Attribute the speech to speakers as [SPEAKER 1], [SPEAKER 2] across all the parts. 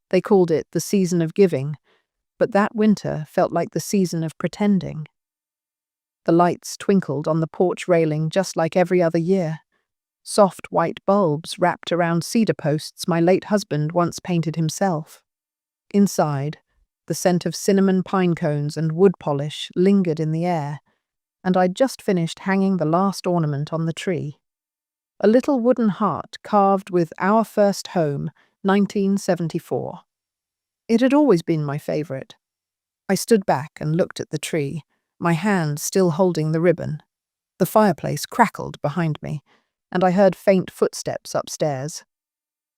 [SPEAKER 1] They called it the season of giving, but that winter felt like the season of pretending. The lights twinkled on the porch railing just like every other year. Soft white bulbs wrapped around cedar posts my late husband once painted himself. Inside, the scent of cinnamon pine cones and wood polish lingered in the air, and I'd just finished hanging the last ornament on the tree. A little wooden heart carved with "Our First Home, 1974. It had always been my favorite. I stood back and looked at the tree, my hand still holding the ribbon. The fireplace crackled behind me, and I heard faint footsteps upstairs.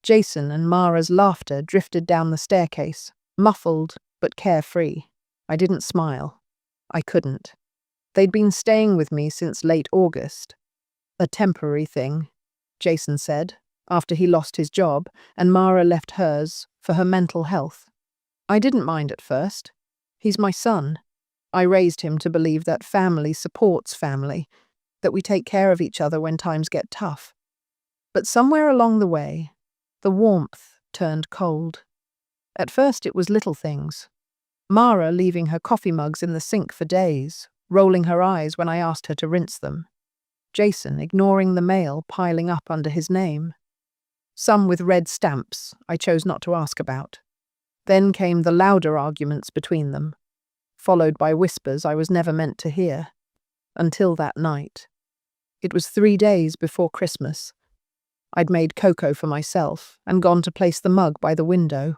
[SPEAKER 1] Jason and Mara's laughter drifted down the staircase, muffled but carefree. I didn't smile. I couldn't. They'd been staying with me since late August. A temporary thing, Jason said, after he lost his job and Mara left hers for her mental health. I didn't mind at first. He's my son. I raised him to believe that family supports family, that we take care of each other when times get tough. But somewhere along the way, the warmth turned cold. At first it was little things. Mara leaving her coffee mugs in the sink for days, rolling her eyes when I asked her to rinse them. Jason ignoring the mail piling up under his name. Some with red stamps I chose not to ask about. Then came the louder arguments between them, followed by whispers I was never meant to hear. Until that night. It was 3 days before Christmas. I'd made cocoa for myself and gone to place the mug by the window,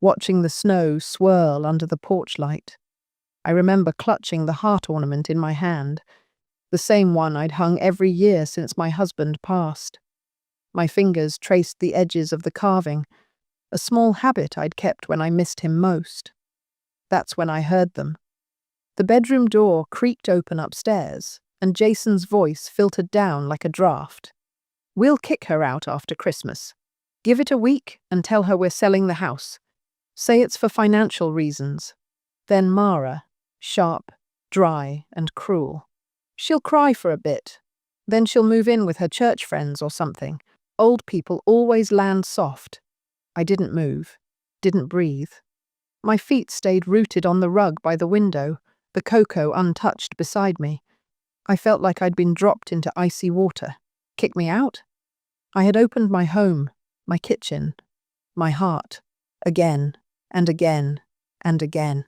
[SPEAKER 1] watching the snow swirl under the porch light. I remember clutching the heart ornament in my hand, the same one I'd hung every year since my husband passed. My fingers traced the edges of the carving, a small habit I'd kept when I missed him most. That's when I heard them. The bedroom door creaked open upstairs, and Jason's voice filtered down like a draft. "We'll kick her out after Christmas. Give it a week and tell her we're selling the house. Say it's for financial reasons." Then Mara, sharp, dry, and cruel. "She'll cry for a bit. Then she'll move in with her church friends or something. Old people always land soft." I didn't move, didn't breathe. My feet stayed rooted on the rug by the window, the cocoa untouched beside me. I felt like I'd been dropped into icy water. Kick me out? I had opened my home, my kitchen, my heart, again and again and again.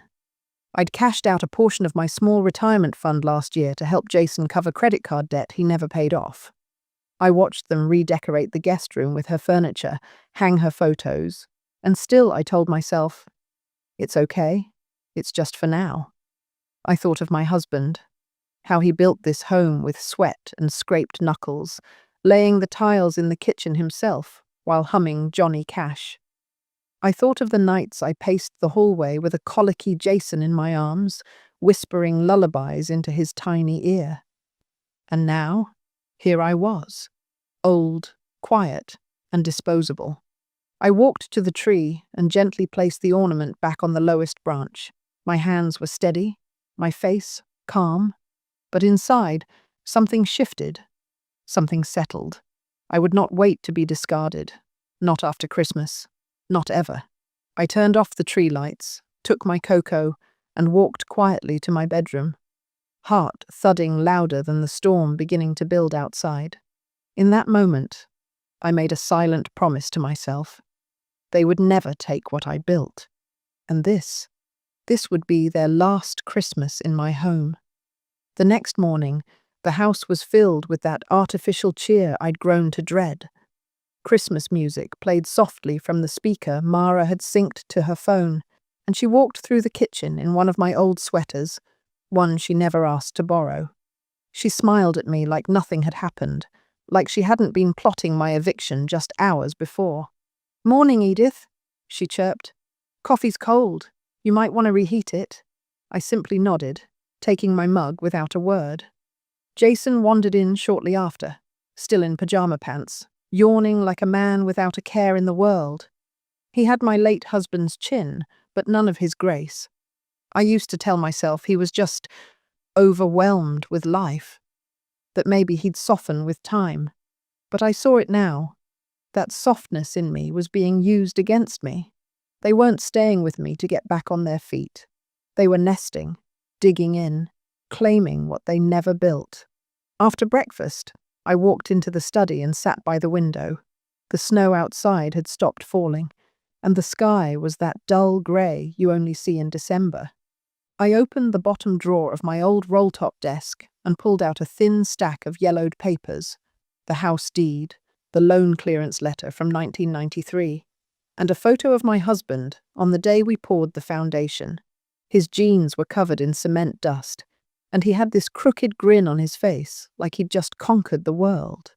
[SPEAKER 1] I'd cashed out a portion of my small retirement fund last year to help Jason cover credit card debt he never paid off. I watched them redecorate the guest room with her furniture, hang her photos, and still I told myself, it's okay, it's just for now. I thought of my husband, how he built this home with sweat and scraped knuckles, laying the tiles in the kitchen himself while humming Johnny Cash. I thought of the nights I paced the hallway with a colicky Jason in my arms, whispering lullabies into his tiny ear. And now, here I was, old, quiet, and disposable. I walked to the tree and gently placed the ornament back on the lowest branch. My hands were steady, my face calm, but inside, something shifted, something settled. I would not wait to be discarded, not after Christmas, not ever. I turned off the tree lights, took my cocoa, and walked quietly to my bedroom, heart thudding louder than the storm beginning to build outside. In that moment, I made a silent promise to myself. They would never take what I built, and this would be their last Christmas in my home. The next morning, the house was filled with that artificial cheer I'd grown to dread. Christmas music played softly from the speaker Mara had synced to her phone, and she walked through the kitchen in one of my old sweaters, one she never asked to borrow. She smiled at me like nothing had happened, like she hadn't been plotting my eviction just hours before. "Morning, Edith," she chirped. "Coffee's cold. You might want to reheat it." I simply nodded, taking my mug without a word. Jason wandered in shortly after, still in pajama pants, yawning like a man without a care in the world. He had my late husband's chin, but none of his grace. I used to tell myself he was just overwhelmed with life, that maybe he'd soften with time. But I saw it now. That softness in me was being used against me. They weren't staying with me to get back on their feet. They were nesting, digging in, claiming what they never built. After breakfast, I walked into the study and sat by the window. The snow outside had stopped falling, and the sky was that dull grey you only see in December. I opened the bottom drawer of my old roll-top desk and pulled out a thin stack of yellowed papers, the house deed, the loan clearance letter from 1993, and a photo of my husband on the day we poured the foundation. His jeans were covered in cement dust, and he had this crooked grin on his face like he'd just conquered the world.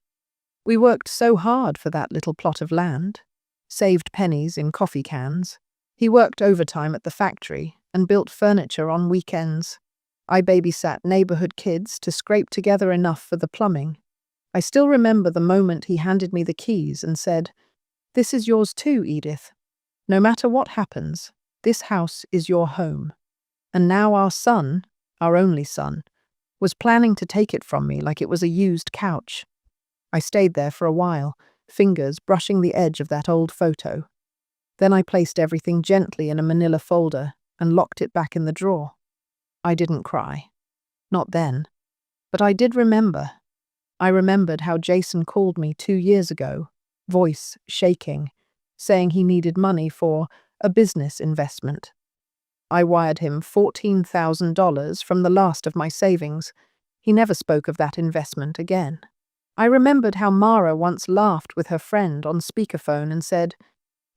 [SPEAKER 1] We worked so hard for that little plot of land, saved pennies in coffee cans. He worked overtime at the factory and built furniture on weekends. I babysat neighborhood kids to scrape together enough for the plumbing. I still remember the moment he handed me the keys and said, "This is yours too, Edith. No matter what happens, this house is your home." And now our son, our only son, was planning to take it from me like it was a used couch. I stayed there for a while, fingers brushing the edge of that old photo. Then I placed everything gently in a manila folder and locked it back in the drawer. I didn't cry. Not then. But I did remember. I remembered how Jason called me 2 years ago, voice shaking, saying he needed money for a business investment. I wired him $14,000 from the last of my savings. He never spoke of that investment again. I remembered how Mara once laughed with her friend on speakerphone and said,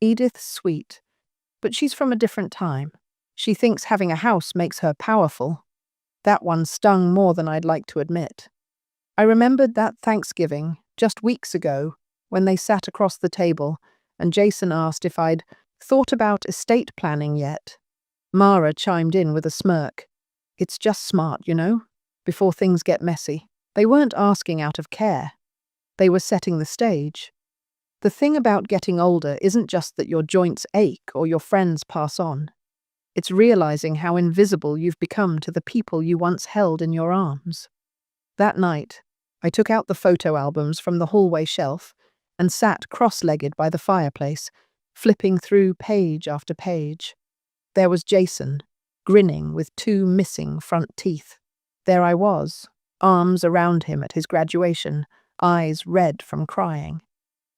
[SPEAKER 1] "Edith's sweet, but she's from a different time. She thinks having a house makes her powerful." That one stung more than I'd like to admit. I remembered that Thanksgiving, just weeks ago, when they sat across the table and Jason asked if I'd thought about estate planning yet. Mara chimed in with a smirk. "It's just smart, you know, before things get messy." They weren't asking out of care. They were setting the stage. The thing about getting older isn't just that your joints ache or your friends pass on. It's realizing how invisible you've become to the people you once held in your arms. That night, I took out the photo albums from the hallway shelf and sat cross-legged by the fireplace, flipping through page after page. There was Jason, grinning with 2 missing front teeth. There I was, arms around him at his graduation, eyes red from crying.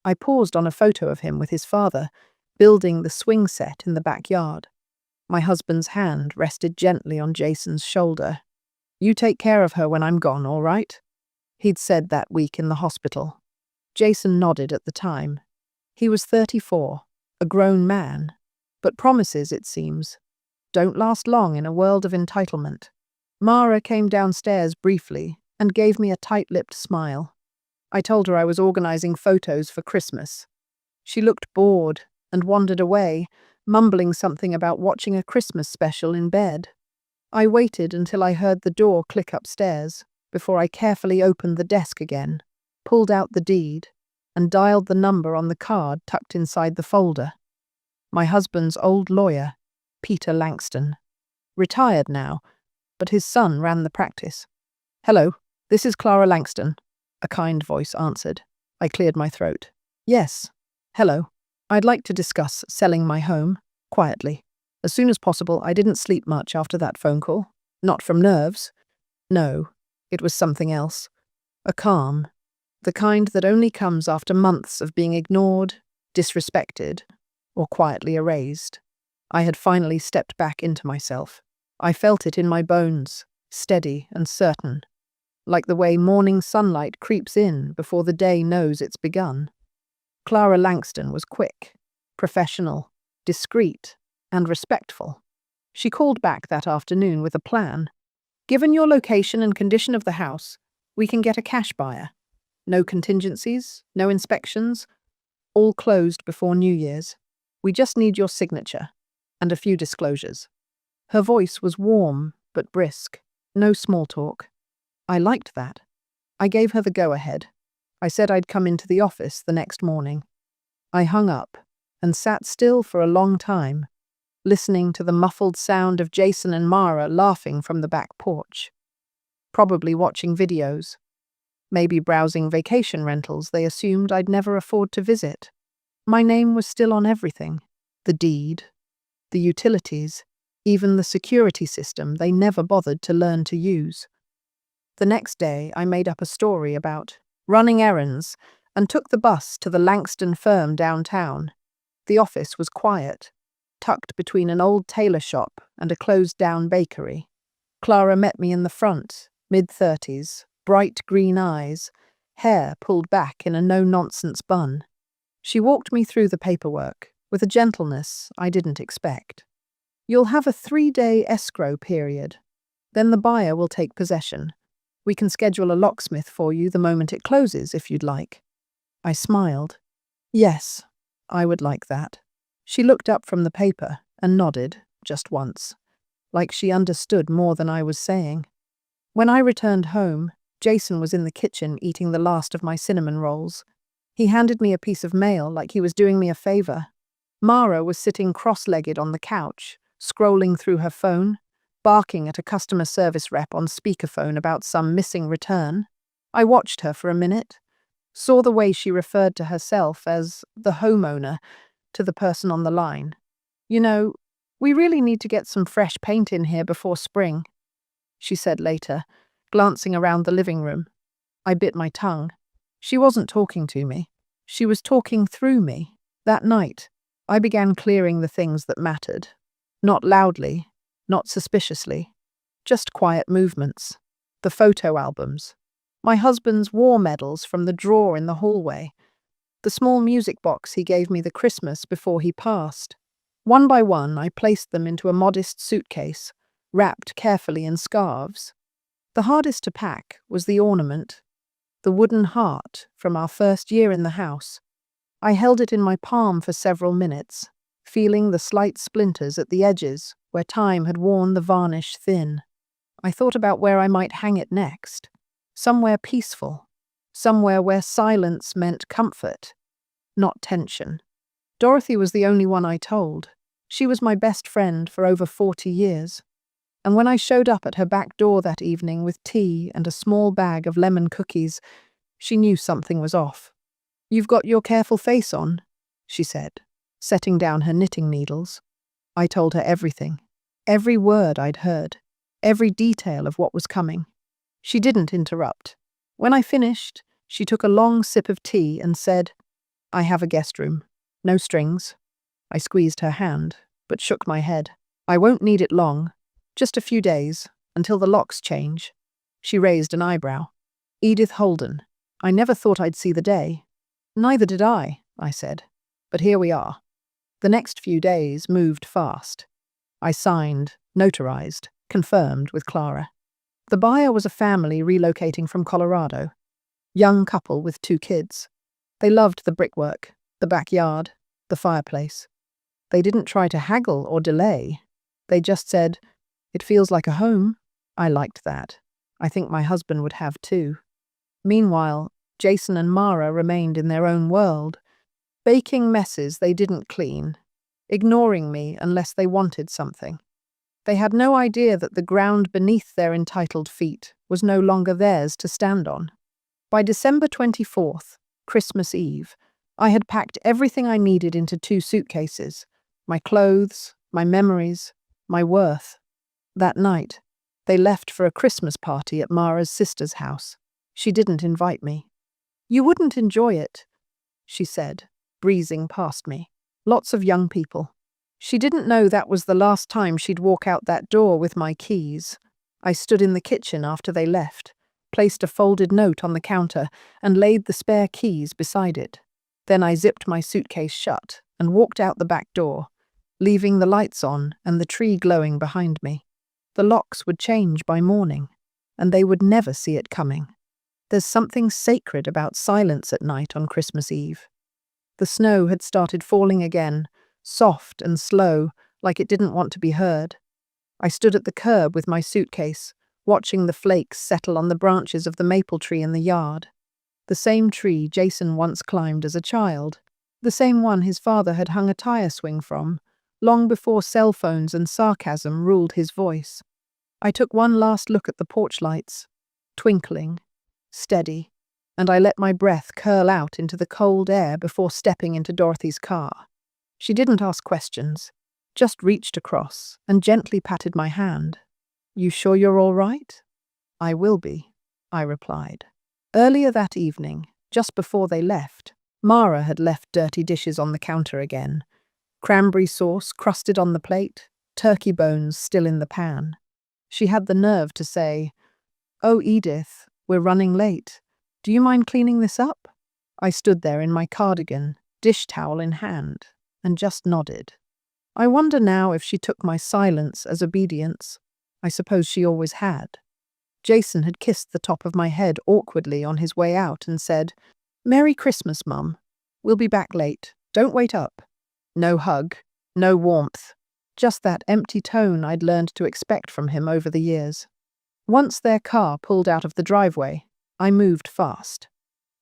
[SPEAKER 1] I paused on a photo of him with his father, building the swing set in the backyard. My husband's hand rested gently on Jason's shoulder. "You take care of her when I'm gone, all right?" He'd said that week in the hospital. Jason nodded at the time. He was 34, a grown man, but promises, it seems, don't last long in a world of entitlement. Mara came downstairs briefly and gave me a tight-lipped smile. I told her I was organizing photos for Christmas. She looked bored and wandered away, mumbling something about watching a Christmas special in bed. I waited until I heard the door click upstairs before I carefully opened the desk again, pulled out the deed, and dialed the number on the card tucked inside the folder. My husband's old lawyer, Peter Langston. Retired now, but his son ran the practice. "Hello, this is Clara Langston," a kind voice answered. I cleared my throat. "Yes, hello. I'd like to discuss selling my home, quietly. As soon as possible. I didn't sleep much after that phone call. Not from nerves. No, it was something else. A calm. The kind that only comes after months of being ignored, disrespected, or quietly erased. I had finally stepped back into myself. I felt it in my bones, steady and certain, like the way morning sunlight creeps in before the day knows it's begun. Clara Langston was quick, professional, discreet, and respectful. She called back that afternoon with a plan. "Given your location and condition of the house, we can get a cash buyer. No contingencies, no inspections, all closed before New Year's. We just need your signature and a few disclosures." Her voice was warm but brisk, no small talk. I liked that. I gave her the go-ahead. I said I'd come into the office the next morning. I hung up and sat still for a long time, listening to the muffled sound of Jason and Mara laughing from the back porch. Probably watching videos. Maybe browsing vacation rentals they assumed I'd never afford to visit. My name was still on everything. The deed, the utilities, even the security system they never bothered to learn to use. The next day, I made up a story about running errands and took the bus to the Langston firm downtown. The office was quiet, tucked between an old tailor shop and a closed-down bakery. Clara met me in the front, mid-30s, bright green eyes, hair pulled back in a no-nonsense bun. She walked me through the paperwork with a gentleness I didn't expect. You'll have a 3-day escrow period. Then the buyer will take possession. We can schedule a locksmith for you the moment it closes, if you'd like. I smiled. Yes, I would like that. She looked up from the paper and nodded, just once, like she understood more than I was saying. When I returned home, Jason was in the kitchen eating the last of my cinnamon rolls. He handed me a piece of mail like he was doing me a favor. Mara was sitting cross-legged on the couch, scrolling through her phone, barking at a customer service rep on speakerphone about some missing return. I watched her for a minute, saw the way she referred to herself as the homeowner to the person on the line. You know, we really need to get some fresh paint in here before spring, she said later, glancing around the living room. I bit my tongue. She wasn't talking to me. She was talking through me. That night, I began clearing the things that mattered. Not loudly, not suspiciously, just quiet movements. The photo albums. My husband's war medals from the drawer in the hallway. The small music box he gave me the Christmas before he passed. One by one, I placed them into a modest suitcase, wrapped carefully in scarves. The hardest to pack was the ornament, the wooden heart from our first year in the house. I held it in my palm for several minutes, feeling the slight splinters at the edges where time had worn the varnish thin. I thought about where I might hang it next. Somewhere peaceful. Somewhere where silence meant comfort, not tension. Dorothy was the only one I told. She was my best friend for over 40 years. And when I showed up at her back door that evening with tea and a small bag of lemon cookies, she knew something was off. "You've got your careful face on," she said, setting down her knitting needles. I told her everything, every word I'd heard, every detail of what was coming. She didn't interrupt. When I finished, she took a long sip of tea and said, "I have a guest room. No strings." I squeezed her hand, but shook my head. "I won't need it long. Just a few days, until the locks change." She raised an eyebrow. "Edith Holden. I never thought I'd see the day." "Neither did I said. "But here we are." The next few days moved fast. I signed, notarized, confirmed with Clara. The buyer was a family relocating from Colorado. Young couple with 2 kids. They loved the brickwork, the backyard, the fireplace. They didn't try to haggle or delay. They just said, "It feels like a home." I liked that. I think my husband would have too. Meanwhile, Jason and Mara remained in their own world, baking messes they didn't clean, ignoring me unless they wanted something. They had no idea that the ground beneath their entitled feet was no longer theirs to stand on. By December 24th, Christmas Eve, I had packed everything I needed into 2 suitcases, my clothes, my memories, my worth. That night, they left for a Christmas party at Mara's sister's house. She didn't invite me. "You wouldn't enjoy it," she said, breezing past me. Lots of young people. She didn't know that was the last time she'd walk out that door with my keys. I stood in the kitchen after they left, placed a folded note on the counter, and laid the spare keys beside it. Then I zipped my suitcase shut and walked out the back door, leaving the lights on and the tree glowing behind me. The locks would change by morning, and they would never see it coming. There's something sacred about silence at night on Christmas Eve. The snow had started falling again, soft and slow, like it didn't want to be heard. I stood at the curb with my suitcase, watching the flakes settle on the branches of the maple tree in the yard. The same tree Jason once climbed as a child, the same one his father had hung a tire swing from, long before cell phones and sarcasm ruled his voice. I took one last look at the porch lights, twinkling, steady, and I let my breath curl out into the cold air before stepping into Dorothy's car. She didn't ask questions. just reached across and gently patted my hand. "You sure you're all right?" "I will be," I replied. Earlier that evening, just before they left, Mara had left dirty dishes on the counter again. Cranberry sauce crusted on the plate, turkey bones still in the pan. She had the nerve to say, "Oh, Edith, we're running late. Do you mind cleaning this up?" I stood there in my cardigan, dish towel in hand, and just nodded. I wonder now if she took my silence as obedience. I suppose she always had. Jason had kissed the top of my head awkwardly on his way out and said, "Merry Christmas, Mum. We'll be back late. Don't wait up." No hug, no warmth, just that empty tone I'd learned to expect from him over the years. Once their car pulled out of the driveway, I moved fast.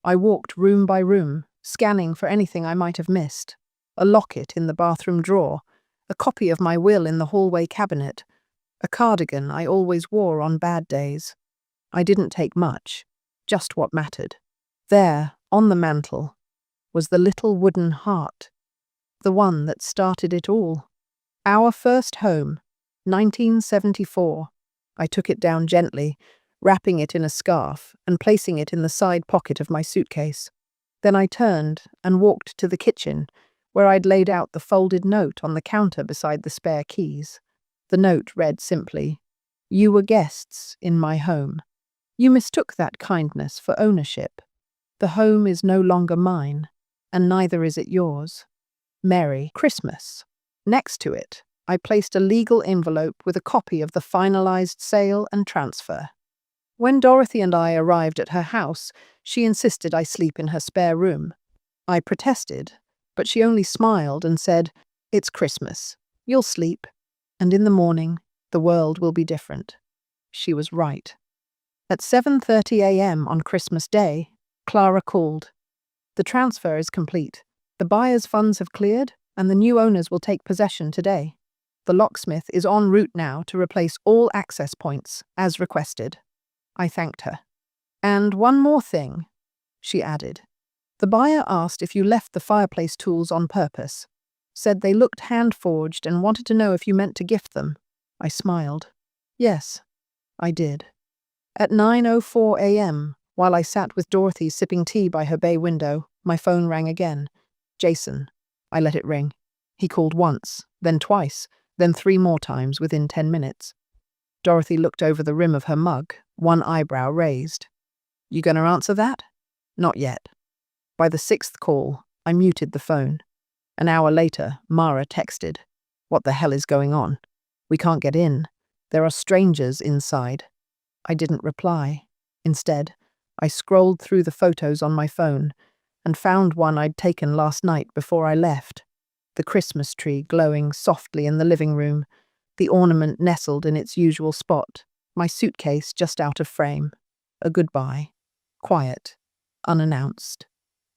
[SPEAKER 1] I walked room by room, scanning for anything I might have missed. A locket in the bathroom drawer, a copy of my will in the hallway cabinet, a cardigan I always wore on bad days. I didn't take much, just what mattered. There, on the mantel, was the little wooden heart, the one that started it all. Our first home, 1974. I took it down gently, wrapping it in a scarf and placing it in the side pocket of my suitcase. Then I turned and walked to the kitchen, where I'd laid out the folded note on the counter beside the spare keys. The note read simply, "You were guests in my home. You mistook that kindness for ownership. The home is no longer mine, and neither is it yours. Merry Christmas." Next to it, I placed a legal envelope with a copy of the finalized sale and transfer. When Dorothy and I arrived at her house, she insisted I sleep in her spare room. I protested, but she only smiled and said, "It's Christmas. You'll sleep, and in the morning, the world will be different." She was right. At 7:30 a.m. on Christmas Day, Clara called. "The transfer is complete. The buyer's funds have cleared, and the new owners will take possession today. The locksmith is en route now to replace all access points, as requested." I thanked her. "And one more thing," she added. "The buyer asked if you left the fireplace tools on purpose. Said they looked hand-forged and wanted to know if you meant to gift them." I smiled. "Yes, I did." At 9:04 a.m., while I sat with Dorothy sipping tea by her bay window, my phone rang again. Jason. I let it ring. He called once, then twice, then 3 more times within 10 minutes. Dorothy looked over the rim of her mug, one eyebrow raised. "You gonna answer that?" "Not yet." By the 6th call, I muted the phone. An hour later, Mara texted, "What the hell is going on? We can't get in. There are strangers inside." I didn't reply. Instead, I scrolled through the photos on my phone and found one I'd taken last night before I left. The Christmas tree glowing softly in the living room, the ornament nestled in its usual spot, my suitcase just out of frame. A goodbye. Quiet. Unannounced.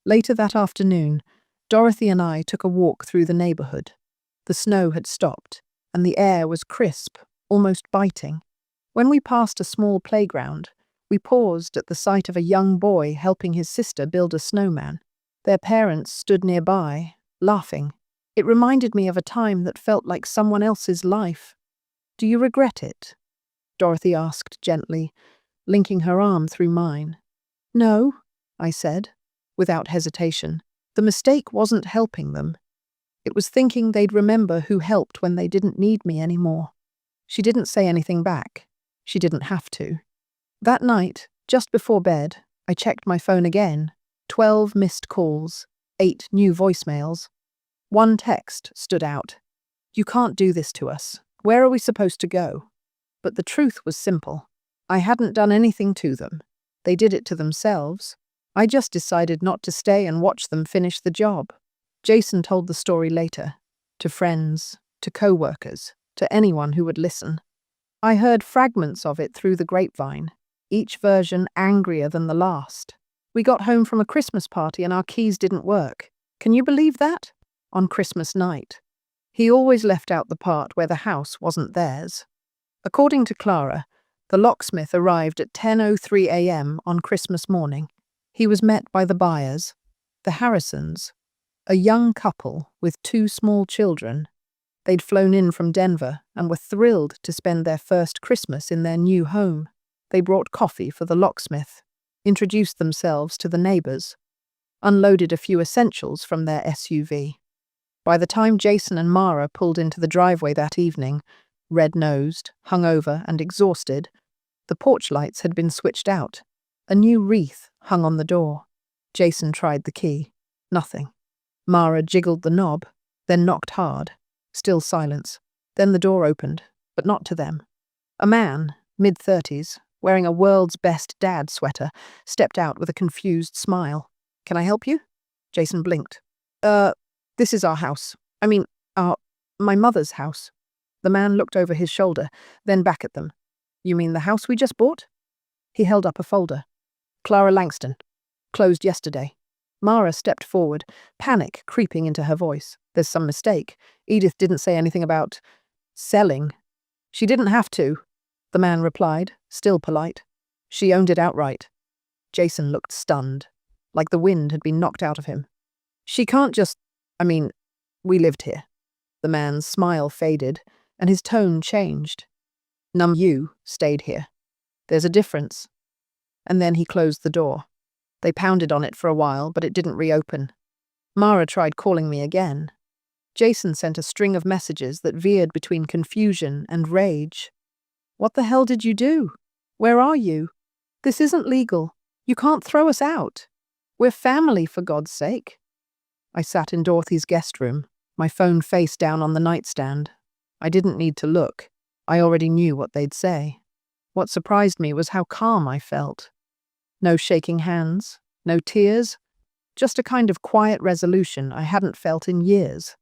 [SPEAKER 1] Later that afternoon, Dorothy and I took a walk through the neighborhood. The snow had stopped, and the air was crisp, almost biting. When we passed a small playground, we paused at the sight of a young boy helping his sister build a snowman. Their parents stood nearby, laughing. It reminded me of a time that felt like someone else's life. "Do you regret it?" Dorothy asked gently, linking her arm through mine. "No," I said, without hesitation. The mistake wasn't helping them. It was thinking they'd remember who helped when they didn't need me anymore. She didn't say anything back. She didn't have to. That night, just before bed, I checked my phone again. 12 missed calls, 8 new voicemails. One text stood out. "You can't do this to us. Where are we supposed to go?" But the truth was simple. I hadn't done anything to them. They did it to themselves. I just decided not to stay and watch them finish the job. Jason told the story later, to friends, to co-workers, to anyone who would listen. I heard fragments of it through the grapevine, each version angrier than the last. "We got home from a Christmas party and our keys didn't work. Can you believe that? On Christmas night." He always left out the part where the house wasn't theirs. According to Clara, the locksmith arrived at 10:03 a.m. on Christmas morning. He was met by the buyers, the Harrisons, a young couple with 2 small children. They'd flown in from Denver and were thrilled to spend their first Christmas in their new home. They brought coffee for the locksmith, introduced themselves to the neighbors, unloaded a few essentials from their SUV. By the time Jason and Mara pulled into the driveway that evening, red-nosed, hungover, and exhausted, the porch lights had been switched out. A new wreath hung on the door. Jason tried the key. Nothing. Mara jiggled the knob, then knocked hard. Still silence. Then the door opened, but not to them. A man, mid-30s, wearing a world's best dad sweater, stepped out with a confused smile. "Can I help you?" Jason blinked. This is our house. My mother's house." The man looked over his shoulder, then back at them. "You mean the house we just bought?" He held up a folder. "Clara Langston. Closed yesterday." Mara stepped forward, panic creeping into her voice. "There's some mistake. Edith didn't say anything about selling." "She didn't have to," the man replied, still polite. "She owned it outright." Jason looked stunned, like the wind had been knocked out of him. "She can't just... we lived here." The man's smile faded, and his tone changed. "You stayed here. There's a difference." And then he closed the door. They pounded on it for a while, but it didn't reopen. Mara tried calling me again. Jason sent a string of messages that veered between confusion and rage. "What the hell did you do? Where are you? This isn't legal. You can't throw us out. We're family, for God's sake." I sat in Dorothy's guest room, my phone face down on the nightstand. I didn't need to look. I already knew what they'd say. What surprised me was how calm I felt. No shaking hands, no tears, just a kind of quiet resolution I hadn't felt in years.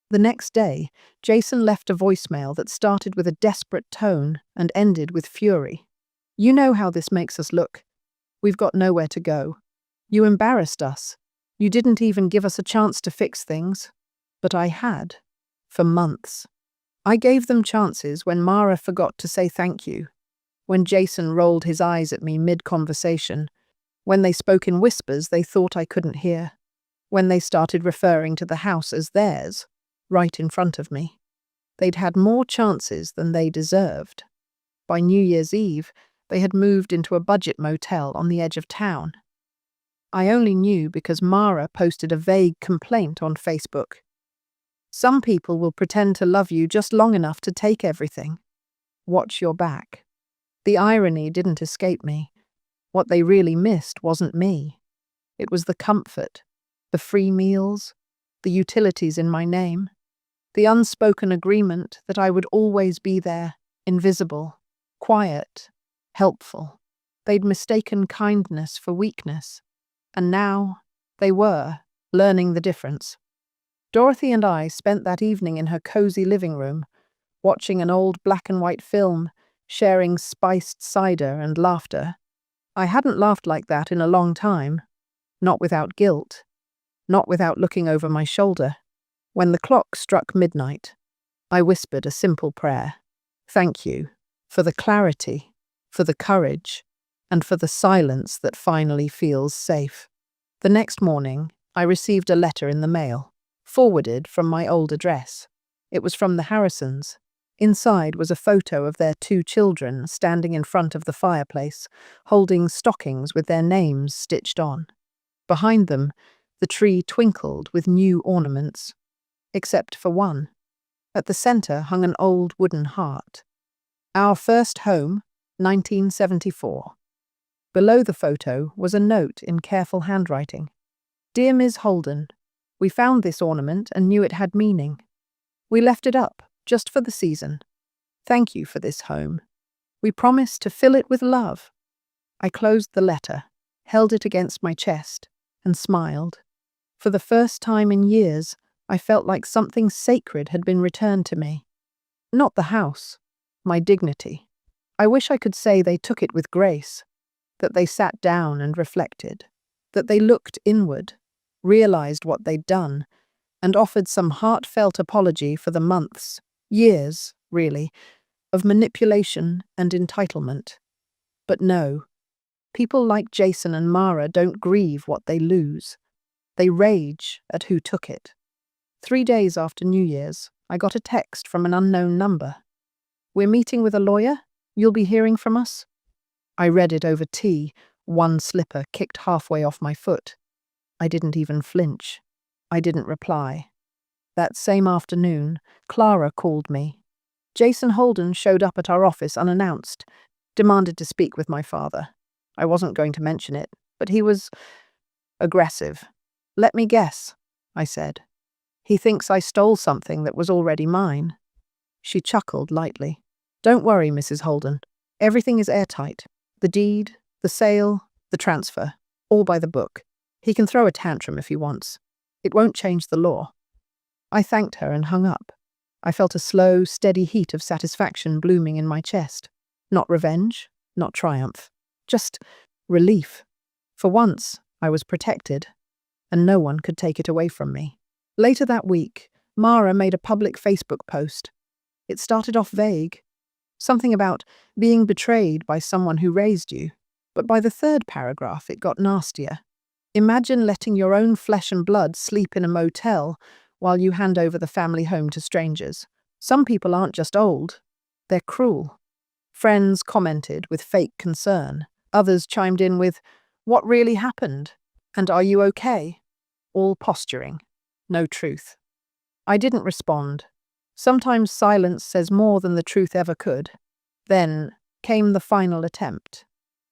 [SPEAKER 1] The next day, Jason left a voicemail that started with a desperate tone and ended with fury. "You know how this makes us look. We've got nowhere to go. You embarrassed us. You didn't even give us a chance to fix things." But I had, for months. I gave them chances when Mara forgot to say thank you, when Jason rolled his eyes at me mid-conversation, when they spoke in whispers they thought I couldn't hear, when they started referring to the house as theirs, right in front of me. They'd had more chances than they deserved. By New Year's Eve, they had moved into a budget motel on the edge of town. I only knew because Mara posted a vague complaint on Facebook. "Some people will pretend to love you just long enough to take everything. Watch your back." The irony didn't escape me. What they really missed wasn't me. It was the comfort, the free meals, the utilities in my name, the unspoken agreement that I would always be there, invisible, quiet, helpful. They'd mistaken kindness for weakness, and now they were learning the difference. Dorothy and I spent that evening in her cozy living room, watching an old black-and-white film, sharing spiced cider and laughter. I hadn't laughed like that in a long time, not without guilt, not without looking over my shoulder. When the clock struck midnight, I whispered a simple prayer. Thank you for the clarity, for the courage, and for the silence that finally feels safe. The next morning, I received a letter in the mail, forwarded from my old address. It was from the Harrisons. Inside was a photo of their 2 children standing in front of the fireplace, holding stockings with their names stitched on. Behind them, the tree twinkled with new ornaments, except for one. At the center hung an old wooden heart. Our first home, 1974. Below the photo was a note in careful handwriting. Dear Ms. Holden, we found this ornament and knew it had meaning. We left it up, just for the season. Thank you for this home. We promise to fill it with love. I closed the letter, held it against my chest, and smiled. For the first time in years, I felt like something sacred had been returned to me. Not the house, my dignity. I wish I could say they took it with grace, that they sat down and reflected, that they looked inward, realized what they'd done, and offered some heartfelt apology for the months, years, really, of manipulation and entitlement. But no, people like Jason and Mara don't grieve what they lose. They rage at who took it. 3 days after New Year's, I got a text from an unknown number. "We're meeting with a lawyer. You'll be hearing from us." I read it over tea, one slipper kicked halfway off my foot. I didn't even flinch. I didn't reply. That same afternoon, Clara called me. Jason Holden showed up at our office unannounced, demanded to speak with my father. I wasn't going to mention it, but he was aggressive. "Let me guess," I said. "He thinks I stole something that was already mine." She chuckled lightly. "Don't worry, Mrs. Holden. Everything is airtight. The deed, the sale, the transfer, all by the book. He can throw a tantrum if he wants. It won't change the law." I thanked her and hung up. I felt a slow, steady heat of satisfaction blooming in my chest. Not revenge, not triumph. Just relief. For once, I was protected, and no one could take it away from me. Later that week, Mara made a public Facebook post. It started off vague. Something about being betrayed by someone who raised you. But by the third paragraph, it got nastier. "Imagine letting your own flesh and blood sleep in a motel while you hand over the family home to strangers. Some people aren't just old, they're cruel." Friends commented with fake concern. Others chimed in with, "What really happened? And are you okay?" All posturing. No truth. I didn't respond. Sometimes silence says more than the truth ever could. Then came the final attempt.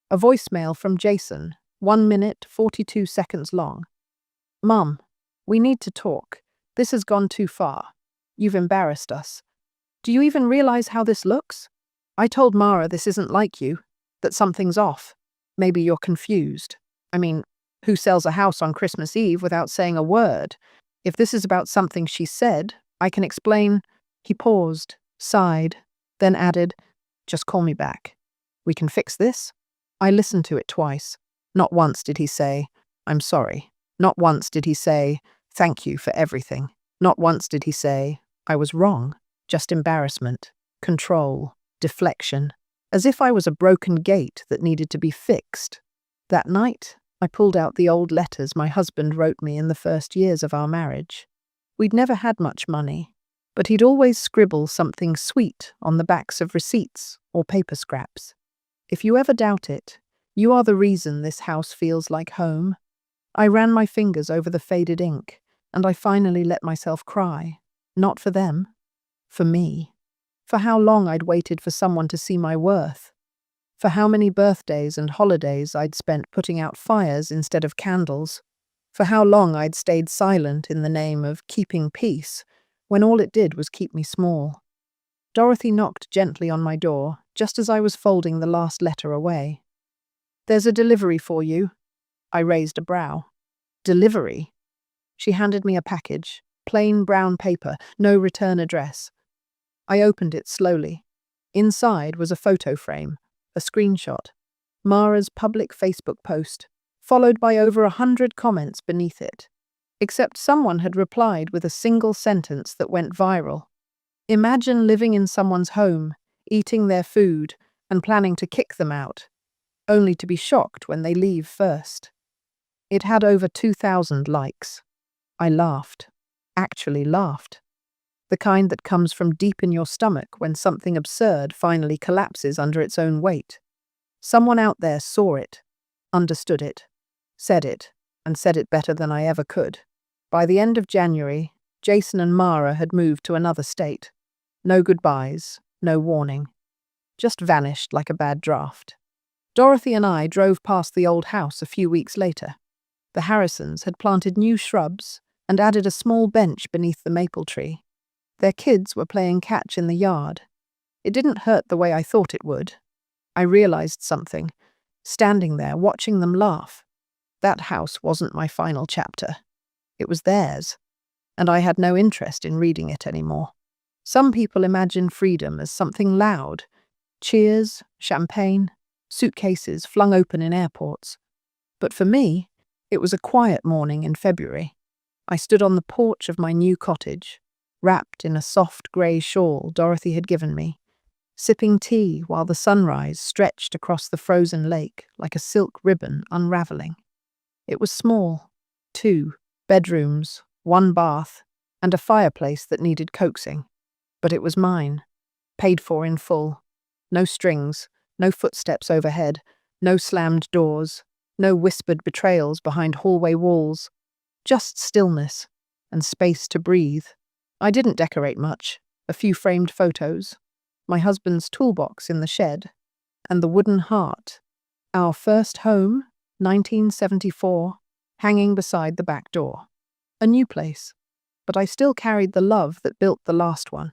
[SPEAKER 1] A voicemail from Jason, 1 minute, 42 seconds long. "Mum, we need to talk. This has gone too far. You've embarrassed us. Do you even realize how this looks? I told Mara this isn't like you, that something's off. Maybe you're confused. I mean, who sells a house on Christmas Eve without saying a word? If this is about something she said, I can explain." He paused, sighed, then added, "Just call me back. We can fix this." I listened to it twice. Not once did he say, "I'm sorry." Not once did he say, "Thank you for everything." Not once did he say, "I was wrong." Just embarrassment, control, deflection, as if I was a broken gate that needed to be fixed. That night, I pulled out the old letters my husband wrote me in the first years of our marriage. We'd never had much money, but he'd always scribble something sweet on the backs of receipts or paper scraps. "If you ever doubt it, you are the reason this house feels like home." I ran my fingers over the faded ink, and I finally let myself cry. Not for them. For me. For how long I'd waited for someone to see my worth. For how many birthdays and holidays I'd spent putting out fires instead of candles. For how long I'd stayed silent in the name of keeping peace, when all it did was keep me small. Dorothy knocked gently on my door, just as I was folding the last letter away. "There's a delivery for you." I raised a brow. "Delivery?" She handed me a package, plain brown paper, no return address. I opened it slowly. Inside was a photo frame, a screenshot, Mara's public Facebook post, followed by over 100 comments beneath it. Except someone had replied with a single sentence that went viral. "Imagine living in someone's home, eating their food, and planning to kick them out, only to be shocked when they leave first." It had over 2,000 likes. I laughed. Actually laughed. The kind that comes from deep in your stomach when something absurd finally collapses under its own weight. Someone out there saw it, understood it, and said it better than I ever could. By the end of January, Jason and Mara had moved to another state. No goodbyes, no warning. Just vanished like a bad draft. Dorothy and I drove past the old house a few weeks later. The Harrisons had planted new shrubs and added a small bench beneath the maple tree. Their kids were playing catch in the yard. It didn't hurt the way I thought it would. I realized something, standing there watching them laugh. That house wasn't my final chapter. It was theirs, and I had no interest in reading it anymore. Some people imagine freedom as something loud. Cheers, champagne, suitcases flung open in airports. But for me, it was a quiet morning in February. I stood on the porch of my new cottage, wrapped in a soft grey shawl Dorothy had given me, sipping tea while the sunrise stretched across the frozen lake like a silk ribbon unraveling. It was small, 2 bedrooms, 1 bath, and a fireplace that needed coaxing. But it was mine, paid for in full. No strings, no footsteps overhead, no slammed doors, no whispered betrayals behind hallway walls, just stillness and space to breathe. I didn't decorate much, a few framed photos, my husband's toolbox in the shed, and the wooden heart, our first home, 1974, hanging beside the back door. A new place, but I still carried the love that built the last one.